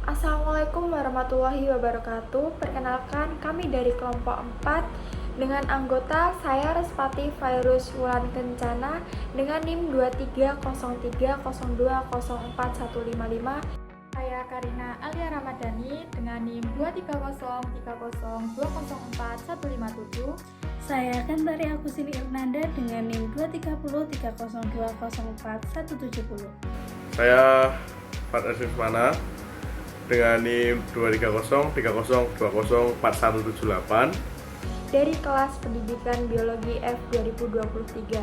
Assalamualaikum warahmatullahi wabarakatuh. Perkenalkan, kami dari kelompok 4 dengan anggota saya Respati Virus Wulan Kencana dengan NIM 230302041155. Saya Karina Alia Ramadhani dengan NIM 23030204157. Saya Kantari Agusini Irnanda dengan NIM 23030204170. Saya Fat Mana dengan NIM 23030204178 dari kelas pendidikan biologi F 2023.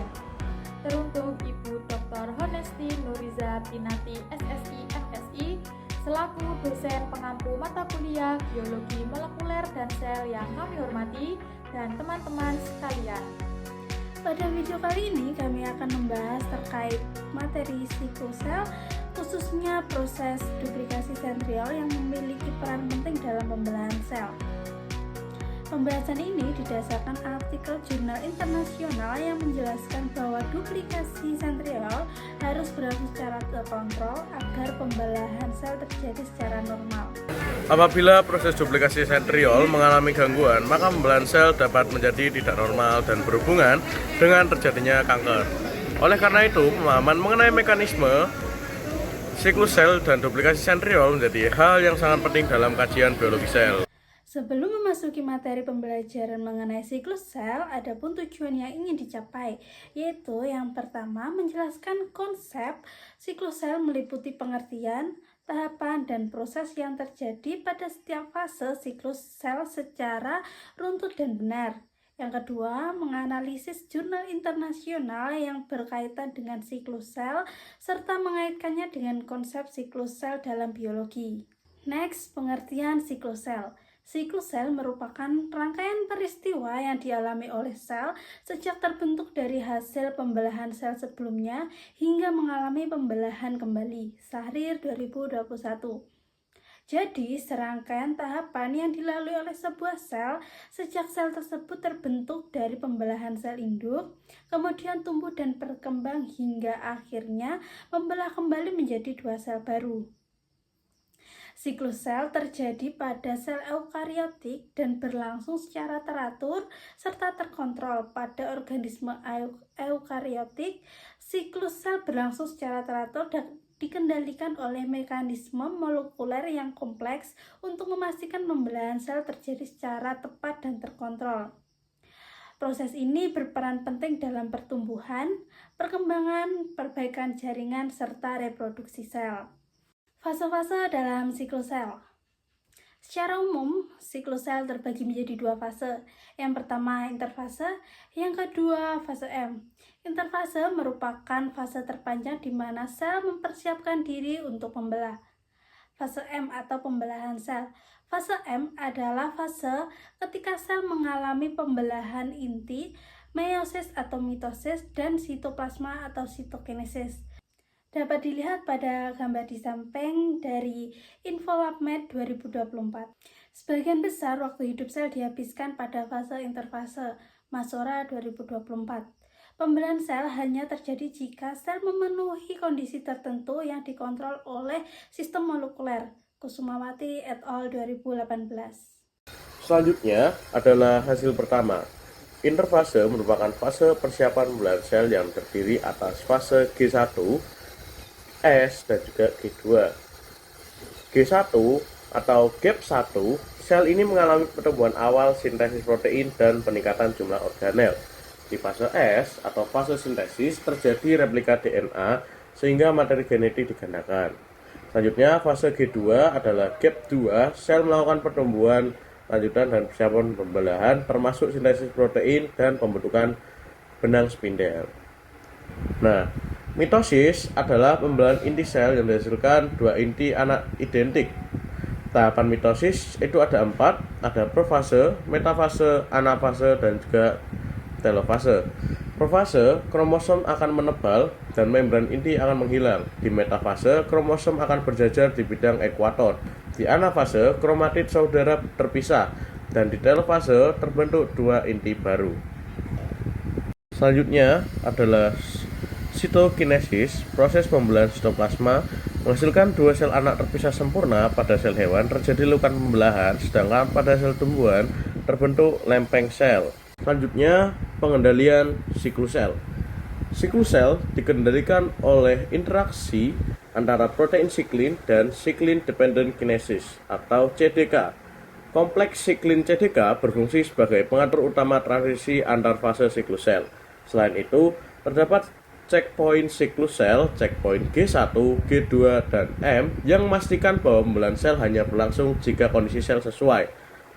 Teruntuk Ibu Dr. Honesti Nuriza Pinati SSI FSI selaku dosen pengampu mata kuliah biologi molekuler dan sel yang kami hormati dan teman-teman sekalian. Pada video kali ini kami akan membahas terkait materi siklosel, khususnya proses duplikasi sentriol yang memiliki peran penting dalam pembelahan sel. Pembahasan ini didasarkan artikel jurnal internasional yang menjelaskan bahwa duplikasi sentriol harus berlangsung secara terkontrol agar pembelahan sel terjadi secara normal. Apabila proses duplikasi sentriol mengalami gangguan, maka pembelahan sel dapat menjadi tidak normal dan berhubungan dengan terjadinya kanker. Oleh karena itu, pemahaman mengenai mekanisme siklus sel dan duplikasi sentriol menjadi hal yang sangat penting dalam kajian biologi sel. Sebelum memasuki materi pembelajaran mengenai siklus sel, ada pun tujuan yang ingin dicapai, yaitu yang pertama menjelaskan konsep siklus sel meliputi pengertian, tahapan, dan proses yang terjadi pada setiap fase siklus sel secara runtut dan benar. Yang kedua, menganalisis jurnal internasional yang berkaitan dengan siklus sel, serta mengaitkannya dengan konsep siklus sel dalam biologi. Next, pengertian siklus sel. Siklus sel merupakan rangkaian peristiwa yang dialami oleh sel sejak terbentuk dari hasil pembelahan sel sebelumnya hingga mengalami pembelahan kembali. Sahrir 2021. Jadi, serangkaian tahapan yang dilalui oleh sebuah sel sejak sel tersebut terbentuk dari pembelahan sel induk, kemudian tumbuh dan berkembang hingga akhirnya membelah kembali menjadi dua sel baru. Siklus sel terjadi pada sel eukariotik dan berlangsung secara teratur serta terkontrol. Pada organisme eukariotik, siklus sel berlangsung secara teratur dan dikendalikan oleh mekanisme molekuler yang kompleks untuk memastikan pembelahan sel terjadi secara tepat dan terkontrol. Proses ini berperan penting dalam pertumbuhan, perkembangan, perbaikan jaringan, serta reproduksi sel. Fase-fase dalam siklus sel. Secara umum, siklus sel terbagi menjadi dua fase. Yang pertama, interfase. Yang kedua, fase M. Interfase merupakan fase terpanjang di mana sel mempersiapkan diri untuk membelah. Fase M atau pembelahan sel. Fase M adalah fase ketika sel mengalami pembelahan inti, meiosis atau mitosis, dan sitoplasma atau sitokinesis. Dapat dilihat pada gambar di samping dari InfoLabMed 2024. Sebagian besar waktu hidup sel dihabiskan pada fase interfase, Masora 2024. Pembelahan sel hanya terjadi jika sel memenuhi kondisi tertentu yang dikontrol oleh sistem molekuler, Kusumawati et al. 2018. Selanjutnya adalah hasil pertama. Interfase merupakan fase persiapan pembelahan sel yang terdiri atas fase G1, S, dan juga G2. G1 atau GAP1, sel ini mengalami pertumbuhan awal, sintesis protein, dan peningkatan jumlah organel. Di fase S atau fase sintesis terjadi replika DNA sehingga materi genetik digandakan. Selanjutnya fase G2 adalah GAP2, sel melakukan pertumbuhan lanjutan dan persiapan pembelahan termasuk sintesis protein dan pembentukan benang spindel. Nah, mitosis adalah pembelahan inti sel yang menghasilkan dua inti anak identik. Tahapan mitosis itu ada 4, ada profase, metafase, anafase, dan juga telofase. Profase, kromosom akan menebal dan membran inti akan menghilang. Di metafase, kromosom akan berjajar di bidang ekuator. Di anafase, kromatid saudara terpisah. Dan di telofase, terbentuk dua inti baru. Selanjutnya adalah sitokinesis, proses pembelahan sitoplasma Menghasilkan dua sel anak terpisah sempurna. Pada sel hewan terjadi lakukan pembelahan, sedangkan pada sel tumbuhan terbentuk lempeng sel. Selanjutnya, pengendalian siklus sel. Siklus sel dikendalikan oleh interaksi antara protein siklin dan siklin dependent kinesis atau CDK. Kompleks siklin CDK berfungsi sebagai pengatur utama transisi antar fase siklus sel. Selain itu, terdapat checkpoint siklus sel, checkpoint G1, G2, dan M yang memastikan bahwa pembelahan sel hanya berlangsung jika kondisi sel sesuai.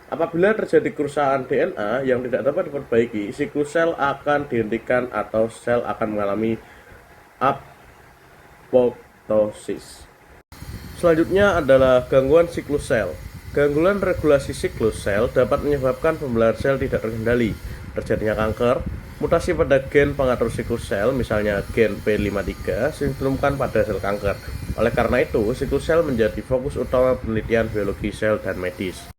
Apabila terjadi kerusakan DNA yang tidak dapat diperbaiki, siklus sel akan dihentikan atau sel akan mengalami apoptosis. Selanjutnya adalah gangguan siklus sel. Gangguan regulasi siklus sel dapat menyebabkan pembelahan sel tidak terkendali, terjadinya kanker, mutasi pada gen pengatur siklus sel, misalnya gen P53, sindromkan pada sel kanker. Oleh karena itu, siklus sel menjadi fokus utama penelitian biologi sel dan medis.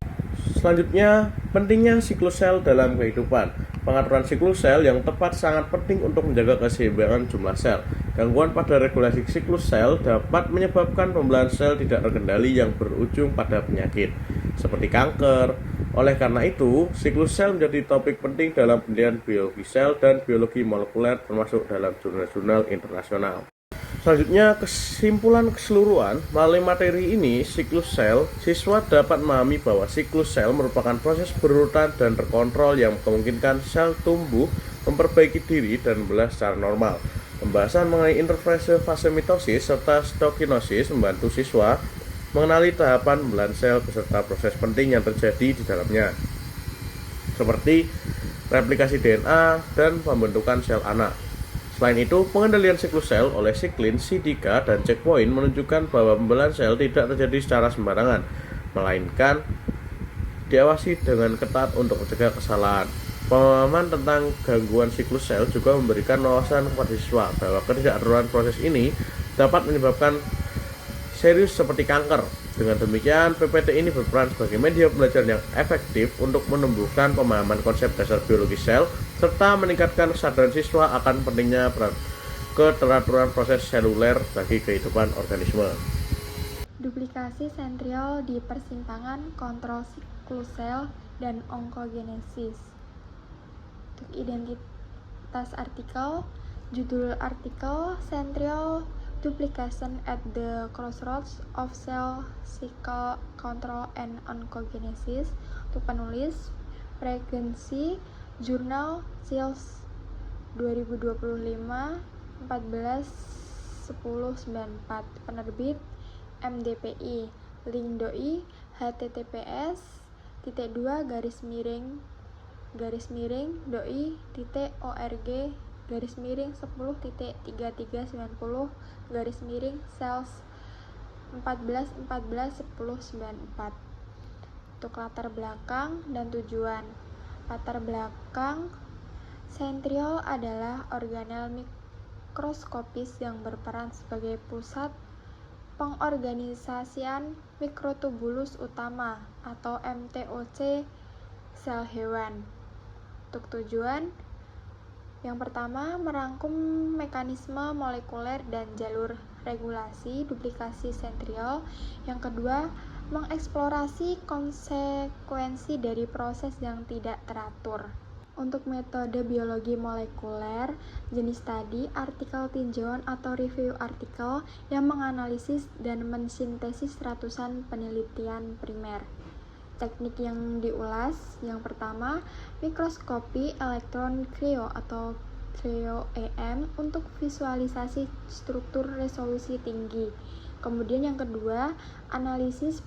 Selanjutnya, pentingnya siklus sel dalam kehidupan. Pengaturan siklus sel yang tepat sangat penting untuk menjaga keseimbangan jumlah sel. Gangguan pada regulasi siklus sel dapat menyebabkan pembelahan sel tidak terkendali yang berujung pada penyakit, seperti kanker. Oleh karena itu, siklus sel menjadi topik penting dalam penelitian biologi sel dan biologi molekuler termasuk dalam jurnal-jurnal internasional. Selanjutnya, kesimpulan keseluruhan. Melalui materi ini, siklus sel, siswa dapat memahami bahwa siklus sel merupakan proses berurutan dan terkontrol yang memungkinkan sel tumbuh, memperbaiki diri, dan membelah secara normal. Pembahasan mengenai interfase fase mitosis serta sitokinosis membantu siswa mengenali tahapan pembelahan sel beserta proses penting yang terjadi di dalamnya, seperti replikasi DNA dan pembentukan sel anak. Selain itu, pengendalian siklus sel oleh siklin, CDK, dan checkpoint menunjukkan bahwa pembelahan sel tidak terjadi secara sembarangan, melainkan diawasi dengan ketat untuk mencegah kesalahan. Pemahaman tentang gangguan siklus sel juga memberikan wawasan kepada siswa bahwa ketidakaturan proses ini dapat menyebabkan serius seperti kanker. Dengan demikian, PPT ini berperan sebagai media belajar yang efektif untuk menumbuhkan pemahaman konsep dasar biologi sel serta meningkatkan kesadaran siswa akan pentingnya keteraturan proses seluler bagi kehidupan organisme. Duplikasi sentriol di persimpangan kontrol siklus sel dan onkogenesis. Untuk identitas artikel, judul artikel Centriole Duplication at the Crossroads of Cell Cycle Control and Oncogenesis. Untuk penulis, Pregnancy, Jurnal Cells 2025, 14/10/94. Penerbit MDPI. Link doi https://doi.doi.10.3390/cells 14/14/10/94. Untuk latar belakang dan tujuan. Latar belakang, sentriol adalah organel mikroskopis yang berperan sebagai pusat pengorganisasian mikrotubulus utama atau MTOC sel hewan. Untuk tujuan, yang pertama, merangkum mekanisme molekuler dan jalur regulasi duplikasi sentriol. Yang kedua, mengeksplorasi konsekuensi dari proses yang tidak teratur. Untuk metode biologi molekuler, jenis tadi, artikel tinjauan atau review artikel yang menganalisis dan mensintesis ratusan penelitian primer. Teknik yang diulas, yang pertama, mikroskopi elektron cryo atau cryo-EM untuk visualisasi struktur resolusi tinggi. Kemudian yang kedua, analisis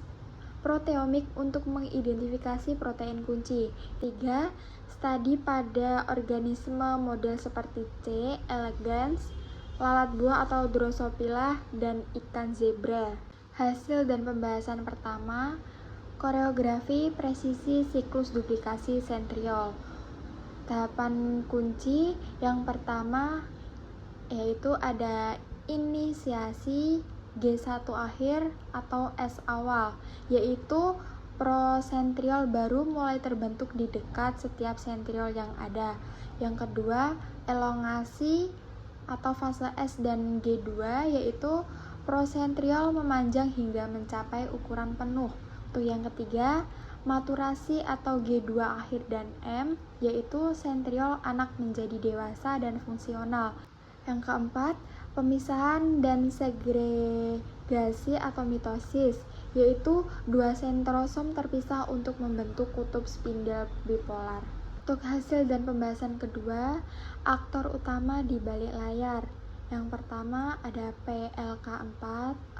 proteomik untuk mengidentifikasi protein kunci. 3. Studi pada organisme model seperti C. elegans, lalat buah atau Drosophila, dan ikan zebra. Hasil dan pembahasan pertama, koreografi presisi siklus duplikasi sentriol. Tahapan kunci yang pertama yaitu ada inisiasi G1 akhir atau S awal, yaitu prosentriol baru mulai terbentuk di dekat setiap sentriol yang ada. Yang kedua, elongasi atau fase S dan G2, yaitu prosentriol memanjang hingga mencapai ukuran penuh. Untuk yang ketiga, maturasi atau G2 akhir dan M, yaitu sentriol anak menjadi dewasa dan fungsional. Yang keempat, pemisahan dan segregasi atau mitosis, yaitu dua sentrosom terpisah untuk membentuk kutub spindel bipolar. Untuk hasil dan pembahasan kedua, aktor utama di balik layar. Yang pertama ada PLK4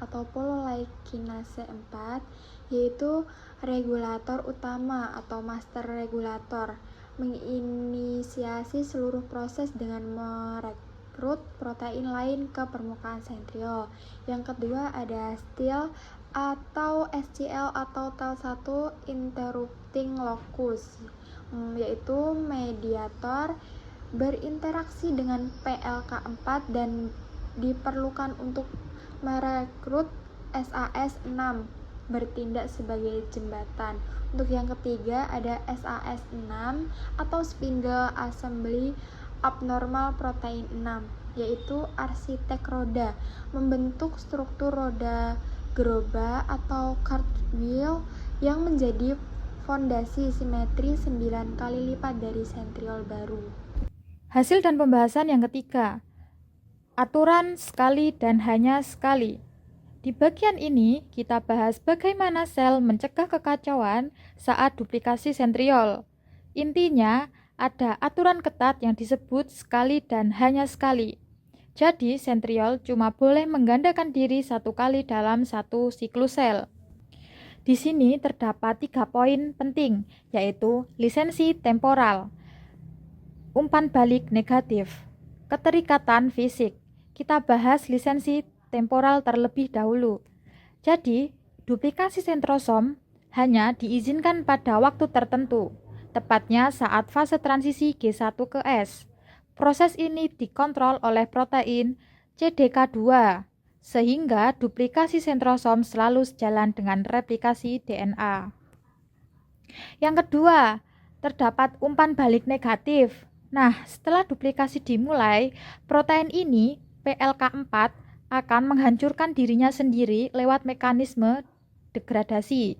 atau polylaikinase 4, yaitu regulator utama atau master regulator, menginisiasi seluruh proses dengan merekrut protein lain ke permukaan sentriol. Yang kedua ada STIL atau SCL atau Tel1 interrupting locus, yaitu mediator berinteraksi dengan PLK4 dan diperlukan untuk merekrut SAS6 bertindak sebagai jembatan. Untuk yang ketiga ada SAS6 atau spindle assembly abnormal protein 6, yaitu arsitek roda, membentuk struktur roda gerobak atau cartwheel yang menjadi fondasi simetri 9 kali lipat dari sentriol baru. Hasil dan pembahasan yang ketiga, aturan sekali dan hanya sekali. Di bagian ini kita bahas bagaimana sel mencegah kekacauan saat duplikasi sentriol. Intinya ada aturan ketat yang disebut sekali dan hanya sekali. Jadi sentriol cuma boleh menggandakan diri satu kali dalam satu siklus sel. Di sini terdapat 3 poin penting, yaitu lisensi temporal, umpan balik negatif, keterikatan fisik. Kita bahas lisensi temporal terlebih dahulu. Jadi, duplikasi sentrosom hanya diizinkan pada waktu tertentu, tepatnya saat fase transisi G1 ke S. Proses ini dikontrol oleh protein CDK2, sehingga duplikasi sentrosom selalu sejalan dengan replikasi DNA. Yang kedua, terdapat umpan balik negatif. Nah, setelah duplikasi dimulai, protein ini, PLK4, akan menghancurkan dirinya sendiri lewat mekanisme degradasi.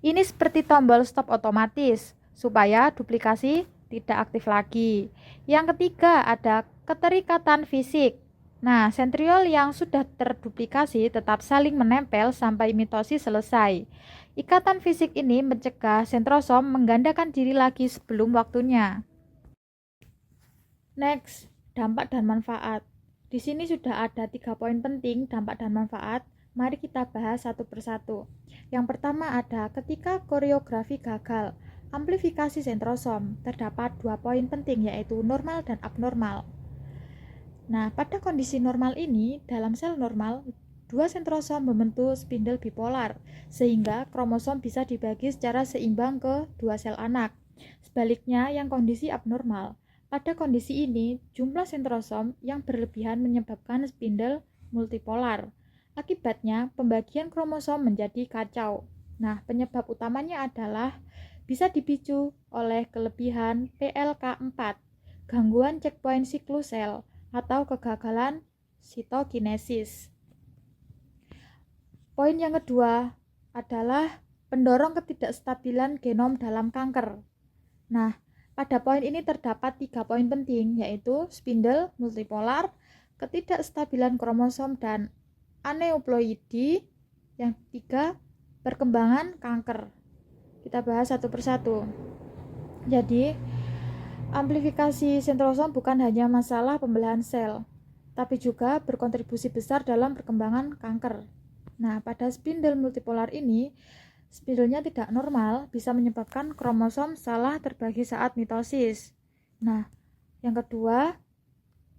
Ini seperti tombol stop otomatis, supaya duplikasi tidak aktif lagi. Yang ketiga, ada keterikatan fisik. Nah, sentriol yang sudah terduplikasi tetap saling menempel sampai mitosis selesai. Ikatan fisik ini mencegah sentrosom menggandakan diri lagi sebelum waktunya. Next, dampak dan manfaat. Di sini sudah ada 3 poin penting dampak dan manfaat. Mari kita bahas satu persatu. Yang pertama ada ketika koreografi gagal, amplifikasi sentrosom. Terdapat 2 poin penting, yaitu normal dan abnormal. Nah, pada kondisi normal ini, dalam sel normal, 2 sentrosom membentuk spindel bipolar, sehingga kromosom bisa dibagi secara seimbang ke 2 sel anak. Sebaliknya, yang kondisi abnormal, pada kondisi ini, jumlah sentrosom yang berlebihan menyebabkan spindel multipolar. Akibatnya, pembagian kromosom menjadi kacau. Nah, penyebab utamanya adalah bisa dipicu oleh kelebihan PLK4, gangguan checkpoint siklus sel, atau kegagalan sitokinesis. Poin yang kedua adalah pendorong ketidakstabilan genom dalam kanker. Nah, pada poin ini terdapat 3 poin penting, yaitu spindel multipolar, ketidakstabilan kromosom, dan aneuploidi. Yang ketiga, perkembangan kanker. Kita bahas satu persatu. Jadi, amplifikasi sentrosom bukan hanya masalah pembelahan sel, tapi juga berkontribusi besar dalam perkembangan kanker. Nah, pada spindel multipolar ini, spindelnya tidak normal, bisa menyebabkan kromosom salah terbagi saat mitosis. Nah, yang kedua,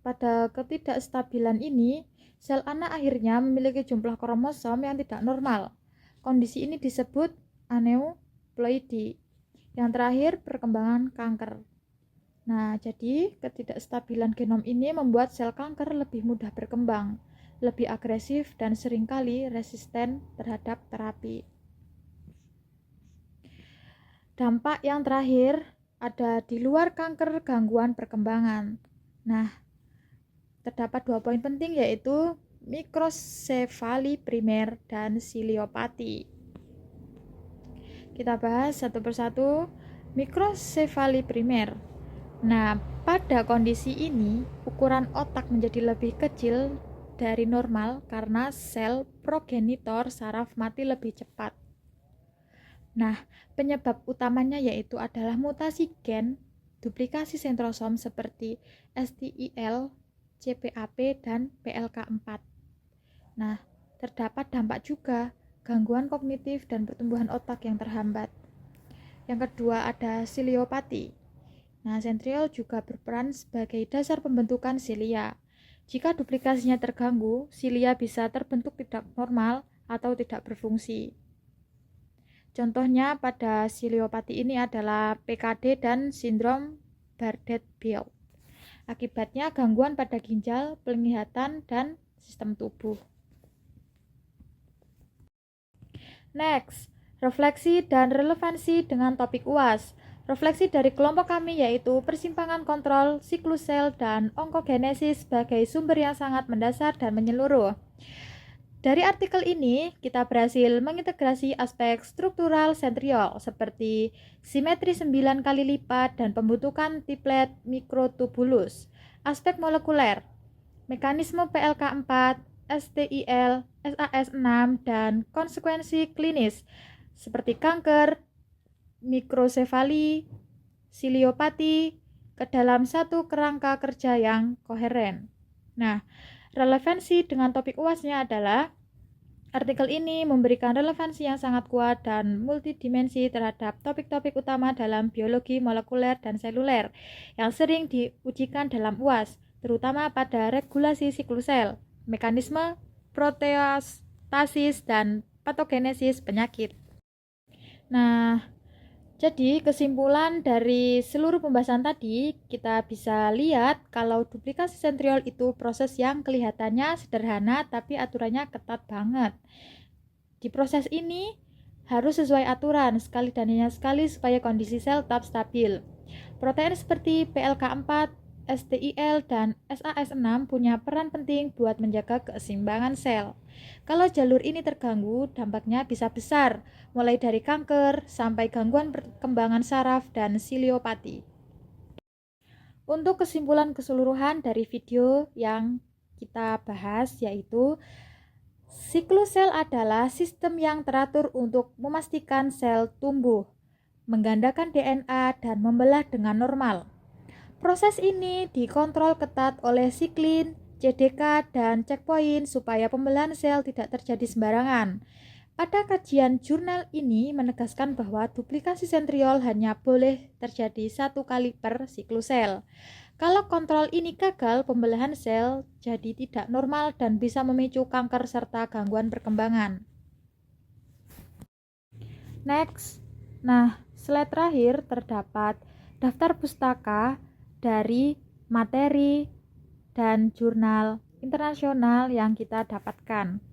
pada ketidakstabilan ini, sel anak akhirnya memiliki jumlah kromosom yang tidak normal. Kondisi ini disebut aneuploidi. Yang terakhir, perkembangan kanker. Nah, jadi ketidakstabilan genom ini membuat sel kanker lebih mudah berkembang, lebih agresif, dan seringkali resisten terhadap terapi. Dampak yang terakhir ada di luar kanker, gangguan perkembangan. Nah, terdapat 2 poin penting, yaitu mikrosefali primer, dan siliopati. Kita bahas satu persatu. Mikrosefali primer. Nah, pada kondisi ini, ukuran otak menjadi lebih kecil dari normal karena sel progenitor saraf mati lebih cepat. Nah, penyebab utamanya yaitu adalah mutasi gen, duplikasi sentrosom seperti STIL, CPAP, dan PLK4. Nah, terdapat dampak juga gangguan kognitif dan pertumbuhan otak yang terhambat. Yang kedua ada siliopati. Nah, sentriol juga berperan sebagai dasar pembentukan silia. Jika duplikasinya terganggu, silia bisa terbentuk tidak normal atau tidak berfungsi. Contohnya pada siliopati ini adalah PKD dan sindrom Bardet-Biedl. Akibatnya gangguan pada ginjal, penglihatan, dan sistem tubuh. Next, refleksi dan relevansi dengan topik UAS. Refleksi dari kelompok kami yaitu persimpangan kontrol, siklus sel, dan onkogenesis sebagai sumber yang sangat mendasar dan menyeluruh. Dari artikel ini, kita berhasil mengintegrasi aspek struktural sentriol seperti simetri 9 kali lipat dan pembentukan triplet mikrotubulus, aspek molekuler, mekanisme PLK4, STIL, SAS6, dan konsekuensi klinis seperti kanker, mikrosefali, siliopati ke dalam satu kerangka kerja yang koheren. Nah, relevansi dengan topik UASnya adalah artikel ini memberikan relevansi yang sangat kuat dan multidimensi terhadap topik-topik utama dalam biologi molekuler dan seluler yang sering diujikan dalam UAS, terutama pada regulasi siklus sel, mekanisme proteostasis, dan patogenesis penyakit. Nah, jadi kesimpulan dari seluruh pembahasan tadi, kita bisa lihat kalau duplikasi sentriol itu proses yang kelihatannya sederhana tapi aturannya ketat banget. Di proses ini harus sesuai aturan sekali dan hanya sekali supaya kondisi sel tetap stabil. Protein seperti PLK4, STIL, dan SAS6 punya peran penting buat menjaga keseimbangan sel. Kalau jalur ini terganggu, dampaknya bisa besar, mulai dari kanker sampai gangguan perkembangan saraf dan siliopati. Untuk kesimpulan keseluruhan dari video yang kita bahas yaitu siklus sel adalah sistem yang teratur untuk memastikan sel tumbuh, menggandakan DNA, dan membelah dengan normal. Proses ini dikontrol ketat oleh siklin, CDK, dan checkpoint supaya pembelahan sel tidak terjadi sembarangan. Pada kajian jurnal ini menegaskan bahwa duplikasi sentriol hanya boleh terjadi 1 kali per siklus sel. Kalau kontrol ini gagal, pembelahan sel jadi tidak normal dan bisa memicu kanker serta gangguan perkembangan. Next. Nah, slide terakhir terdapat daftar pustaka dari materi dan jurnal internasional yang kita dapatkan.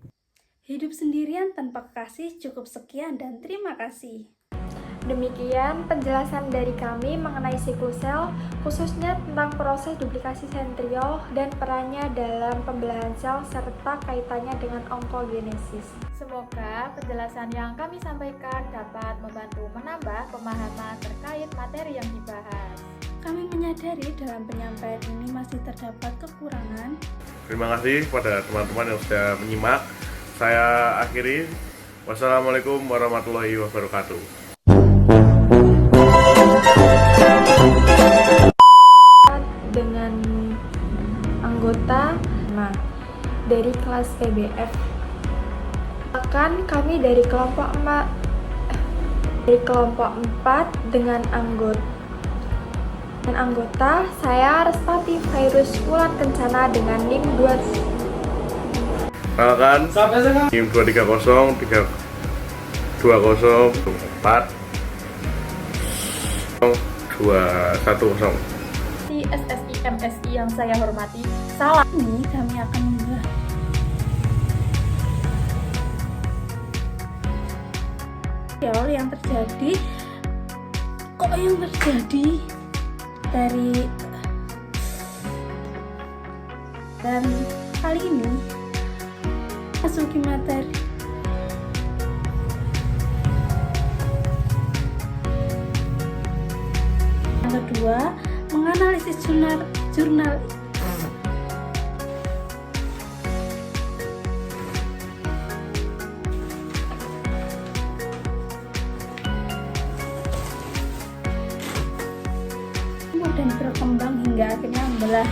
Hidup sendirian tanpa kekasih cukup sekian dan terima kasih. Demikian penjelasan dari kami mengenai siklus sel, khususnya tentang proses duplikasi sentriol dan perannya dalam pembelahan sel serta kaitannya dengan onkogenesis. Semoga penjelasan yang kami sampaikan dapat membantu menambah pemahaman terkait materi yang dibahas. Kami menyadari dalam penyampaian ini masih terdapat kekurangan. Terima kasih kepada teman-teman yang sudah menyimak. Saya akhiri. Wassalamualaikum warahmatullahi wabarakatuh. Dengan anggota dari kelas PBF, bahkan kami dari kelompok 4 dengan anggota saya Restati Virus Wulan Kencana dengan NIM 2. Perkenalkan, NIM 230 4 210. Di SSI MSI yang saya hormati, salam. Ini kami akan membahas yang terjadi. Kok yang terjadi dan kali ini masuki materi. Yang kedua, menganalisis jurnal dan berkembang hingga akhirnya membelah.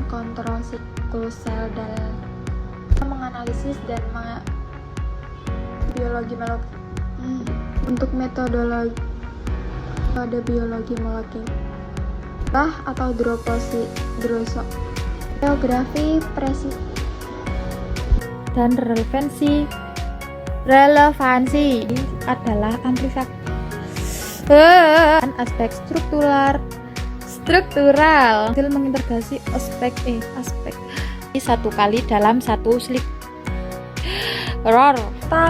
Kontrol siklus sel dan menganalisis dan biologi molekul. Untuk metode biologi molekuler atau geografi presisi Dan relevansi adalah aspek struktural hasil mengintegrasi aspek satu kali dalam satu slik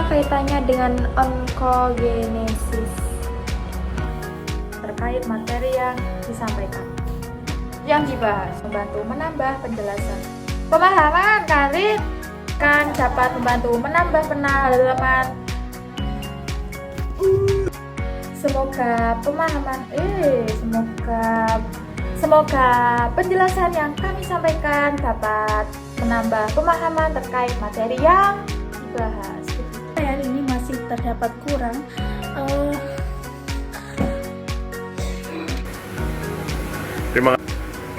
kaitannya dengan onkogenesis terkait materi yang disampaikan. Yang dibahas membantu menambah penjelasan. Pemahaman karir kan dapat membantu menambah pengalaman. Semoga penjelasan yang kami sampaikan dapat menambah pemahaman terkait materi yang dibahas. Yang ini masih terdapat kurang.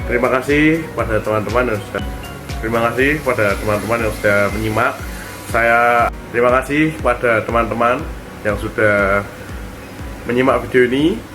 Terima kasih pada teman-teman yang sudah menyimak. Terima kasih pada teman-teman yang sudah menyimak video ini.